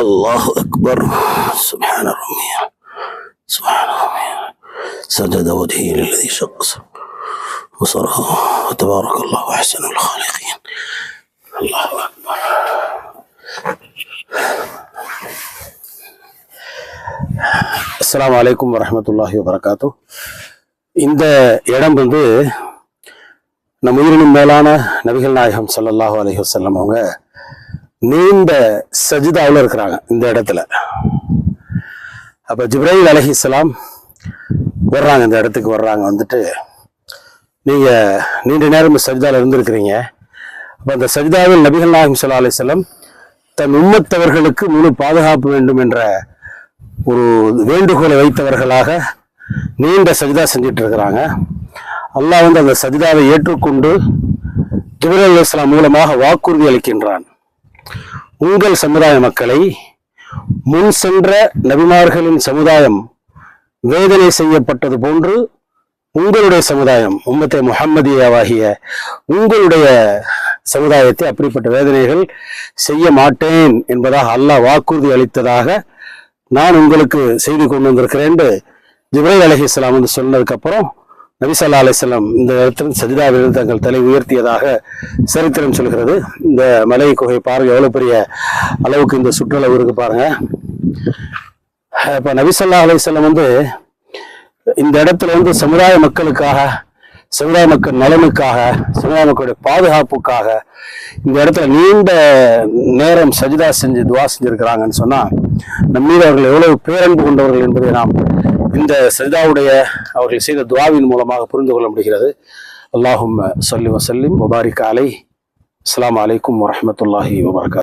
الله أكبر. سبحان ربي سبحان ربي سجد وجهي للذي شق وصره وتبارك الله أحسن الخالقين. الله أكبر. அஸ்ஸலாமு அலைக்கும் வரஹ்மத்துல்லாஹி வபரகாத்து. இந்த இடம் நம் உயிரினும் மேலான நபிகள் நாயகம் ஸல்லல்லாஹு அலைஹி வஸல்லம் அவங்க நீண்ட சஜிதாவில் இருக்கிறாங்க இந்த இடத்துல. அப்போ ஜிப்ரீல் அலைஹிஸ்ஸலாம் வர்றாங்க, இந்த இடத்துக்கு வர்றாங்க. நீங்கள் நீண்ட நேரம் சஜிதாவில் இருந்திருக்கிறீங்க. அப்போ அந்த சஜிதாவில் நபிகள் நாயகம் ஸல்லல்லாஹு அலைஹி வஸல்லம் தன் உம்மத்தவர்களுக்கு முழு பாதுகாப்பு வேண்டும் என்ற ஒரு வேண்டுகோளை வைத்தவர்களாக நீண்ட சஜிதா செஞ்சுட்டு இருக்கிறாங்க. அல்லாஹ் அந்த சஜிதாவை ஏற்றுக்கொண்டு ஜிப்ரீல் அலைஹிஸ்ஸலாம் மூலமாக வாக்குறுதி அளிக்கின்றான். உங்கள் சமுதாய மக்களை முன் சென்ற நபிமார்களின் சமுதாயம் வேதனை செய்யப்பட்டது போன்று உங்களுடைய சமுதாயம் உம்மத்தே முஹம்மதியாவாகிய உங்களுடைய சமுதாயத்தை அப்படிப்பட்ட வேதனைகள் செய்ய மாட்டேன் என்பதாக அல்லாஹ் வாக்குறுதி அளித்ததாக நான் உங்களுக்கு செய்தி கொண்டு வந்திருக்கிறேன். ஜிப்ரீல் அலைஹிஸ்ஸலாம் சொன்னதுக்கு அப்புறம் நபி ஸல்லல்லாஹு அலைஹி வஸல்லம் இந்த இடத்துல சஜிதாவில் தங்கள் தலை உயர்த்தியதாக சரித்திரம் சொல்கிறது. இந்த மலை குகை பாருங்க, எவ்வளவு பெரிய அளவுக்கு இந்த சுற்றளவு இருக்கு பாருங்க. இப்ப நபி ஸல்லல்லாஹு அலைஹி வஸல்லம் இந்த இடத்துல சமுதாய மக்களுக்காக, சமுதாய மக்கள் நலனுக்காக, சமுதாய மக்களுடைய பாதுகாப்புக்காக இந்த இடத்துல நீண்ட நேரம் சஜிதா செஞ்சு துவா செஞ்சிருக்கிறாங்கன்னு சொன்னா நம்மீது அவர்கள் எவ்வளவு பேரன்பு கொண்டவர்கள் என்பதை நாம் இந்த சஜிதாவுடைய அவர்கள் செய்த துவாவின் மூலமாக புரிந்து கொள்ள முடிகிறது. அல்லாஹும்ம ஸல்லி வஸல்லிம் வபாரிக் அலைஹி. அஸ்ஸலாமு அலைக்கும் வரஹ்மத்துல்லாஹி வபரகாத்துஹு.